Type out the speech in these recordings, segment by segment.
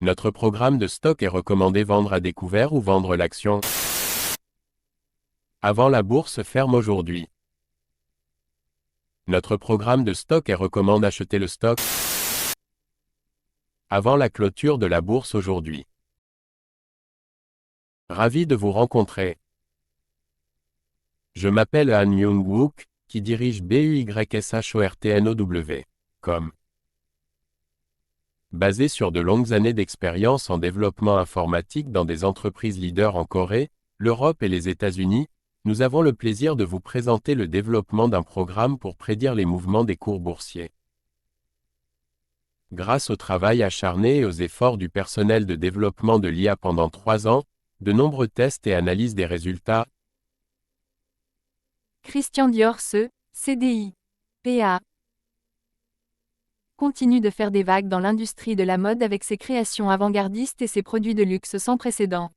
Notre programme de stock est recommandé vendre à découvert ou vendre l'action. Avant la bourse ferme aujourd'hui. Notre programme de stock est recommande acheter le stock. Avant la clôture de la bourse aujourd'hui. Ravi de vous rencontrer. Je m'appelle Han Myung-wook, qui dirige BUYSHORTNOW.com. Basé sur de longues années d'expérience en développement informatique dans des entreprises leaders en Corée, l'Europe et les États-Unis, nous avons le plaisir de vous présenter le développement d'un programme pour prédire les mouvements des cours boursiers. Grâce au travail acharné et aux efforts du personnel de développement de l'IA pendant 3 ans, de nombreux tests et analyses des résultats. Christian Dior CDI, PA, continue de faire des vagues dans l'industrie de la mode avec ses créations avant-gardistes et ses produits de luxe sans précédent.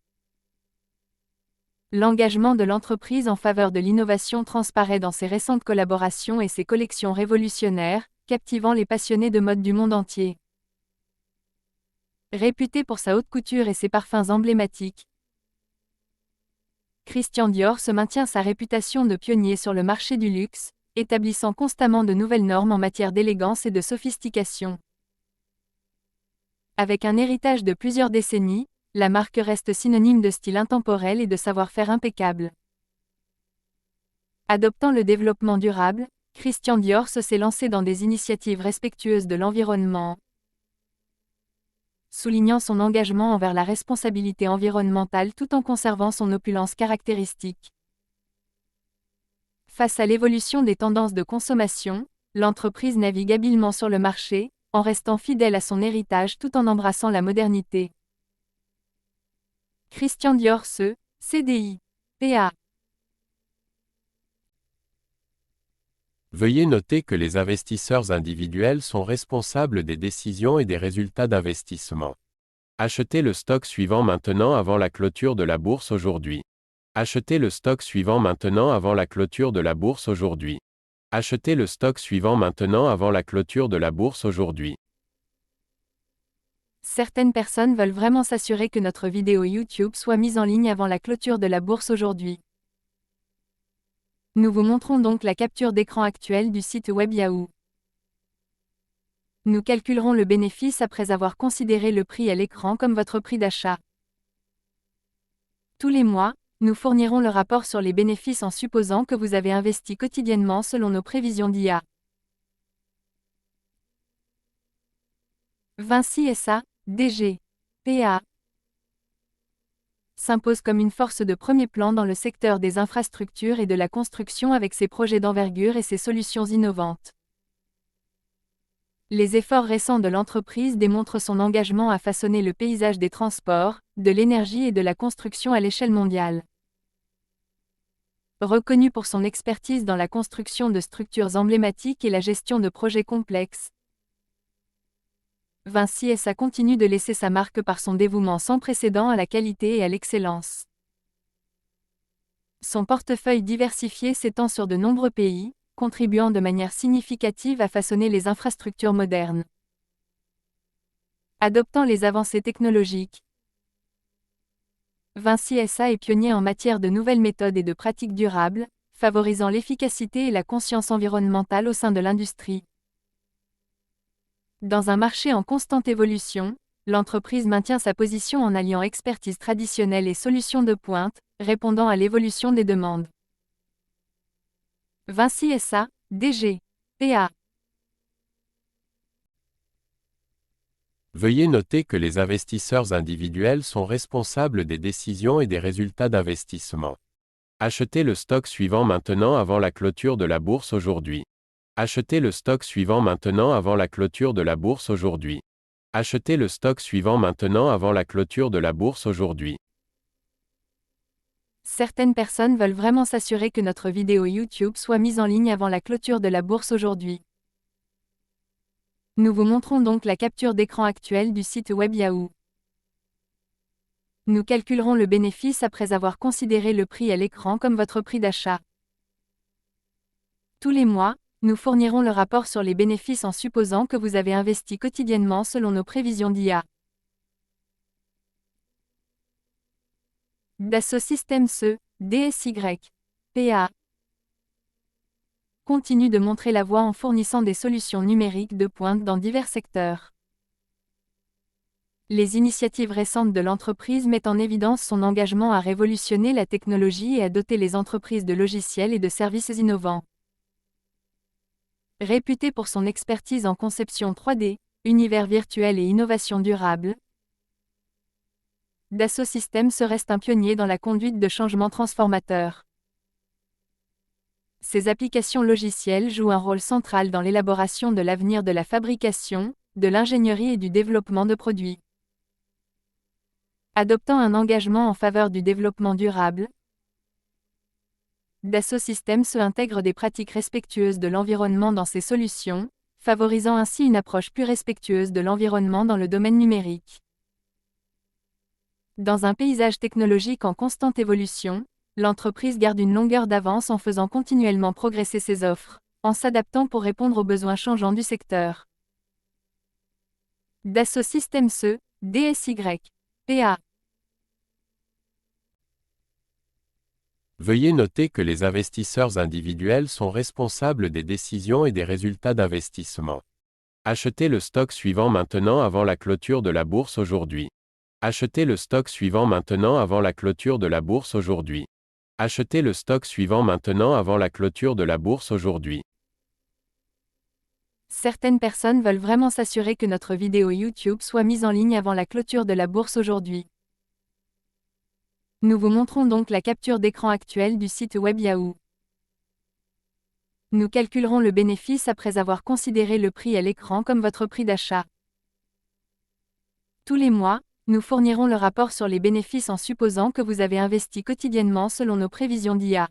L'engagement de l'entreprise en faveur de l'innovation transparaît dans ses récentes collaborations et ses collections révolutionnaires, captivant les passionnés de mode du monde entier. Réputé pour sa haute couture et ses parfums emblématiques, Christian Dior se maintient sa réputation de pionnier sur le marché du luxe, établissant constamment de nouvelles normes en matière d'élégance et de sophistication. Avec un héritage de plusieurs décennies, la marque reste synonyme de style intemporel et de savoir-faire impeccable. Adoptant le développement durable, Christian Dior s'est lancé dans des initiatives respectueuses de l'environnement, soulignant son engagement envers la responsabilité environnementale tout en conservant son opulence caractéristique. Face à l'évolution des tendances de consommation, l'entreprise navigue habilement sur le marché, en restant fidèle à son héritage tout en embrassant la modernité. Christian Dior CDI, PA. Veuillez noter que les investisseurs individuels sont responsables des décisions et des résultats d'investissement. Achetez le stock suivant maintenant avant la clôture de la bourse aujourd'hui. Achetez le stock suivant maintenant avant la clôture de la bourse aujourd'hui. Achetez le stock suivant maintenant avant la clôture de la bourse aujourd'hui. Certaines personnes veulent vraiment s'assurer que notre vidéo YouTube soit mise en ligne avant la clôture de la bourse aujourd'hui. Nous vous montrons donc la capture d'écran actuelle du site web Yahoo. Nous calculerons le bénéfice après avoir considéré le prix à l'écran comme votre prix d'achat. Tous les mois, nous fournirons le rapport sur les bénéfices en supposant que vous avez investi quotidiennement selon nos prévisions d'IA. Vinci SA, DG, PA, s'impose comme une force de premier plan dans le secteur des infrastructures et de la construction avec ses projets d'envergure et ses solutions innovantes. Les efforts récents de l'entreprise démontrent son engagement à façonner le paysage des transports, de l'énergie et de la construction à l'échelle mondiale. Reconnu pour son expertise dans la construction de structures emblématiques et la gestion de projets complexes, Vinci SA continue de laisser sa marque par son dévouement sans précédent à la qualité et à l'excellence. Son portefeuille diversifié s'étend sur de nombreux pays, contribuant de manière significative à façonner les infrastructures modernes. Adoptant les avancées technologiques, Vinci SA est pionnier en matière de nouvelles méthodes et de pratiques durables, favorisant l'efficacité et la conscience environnementale au sein de l'industrie. Dans un marché en constante évolution, l'entreprise maintient sa position en alliant expertise traditionnelle et solutions de pointe, répondant à l'évolution des demandes. Vinci SA, DG, PA. Veuillez noter que les investisseurs individuels sont responsables des décisions et des résultats d'investissement. Achetez le stock suivant maintenant avant la clôture de la bourse aujourd'hui. Achetez le stock suivant maintenant avant la clôture de la bourse aujourd'hui. Achetez le stock suivant maintenant avant la clôture de la bourse aujourd'hui. Certaines personnes veulent vraiment s'assurer que notre vidéo YouTube soit mise en ligne avant la clôture de la bourse aujourd'hui. Nous vous montrons donc la capture d'écran actuelle du site web Yahoo. Nous calculerons le bénéfice après avoir considéré le prix à l'écran comme votre prix d'achat. Tous les mois, nous fournirons le rapport sur les bénéfices en supposant que vous avez investi quotidiennement selon nos prévisions d'IA. Dassault Systèmes DSY, PA, continue de montrer la voie en fournissant des solutions numériques de pointe dans divers secteurs. Les initiatives récentes de l'entreprise mettent en évidence son engagement à révolutionner la technologie et à doter les entreprises de logiciels et de services innovants. Réputée pour son expertise en conception 3D, univers virtuel et innovation durable, Dassault Systèmes reste un pionnier dans la conduite de changements transformateurs. Ces applications logicielles jouent un rôle central dans l'élaboration de l'avenir de la fabrication, de l'ingénierie et du développement de produits. Adoptant un engagement en faveur du développement durable, Dassault Systèmes intègre des pratiques respectueuses de l'environnement dans ses solutions, favorisant ainsi une approche plus respectueuse de l'environnement dans le domaine numérique. Dans un paysage technologique en constante évolution, l'entreprise garde une longueur d'avance en faisant continuellement progresser ses offres, en s'adaptant pour répondre aux besoins changeants du secteur. Dassault Systèmes DSY, PA. Veuillez noter que les investisseurs individuels sont responsables des décisions et des résultats d'investissement. Achetez le stock suivant maintenant avant la clôture de la bourse aujourd'hui. Achetez le stock suivant maintenant avant la clôture de la bourse aujourd'hui. Achetez le stock suivant maintenant avant la clôture de la bourse aujourd'hui. Certaines personnes veulent vraiment s'assurer que notre vidéo YouTube soit mise en ligne avant la clôture de la bourse aujourd'hui. Nous vous montrons donc la capture d'écran actuelle du site web Yahoo. Nous calculerons le bénéfice après avoir considéré le prix à l'écran comme votre prix d'achat. Tous les mois, nous fournirons le rapport sur les bénéfices en supposant que vous avez investi quotidiennement selon nos prévisions d'IA.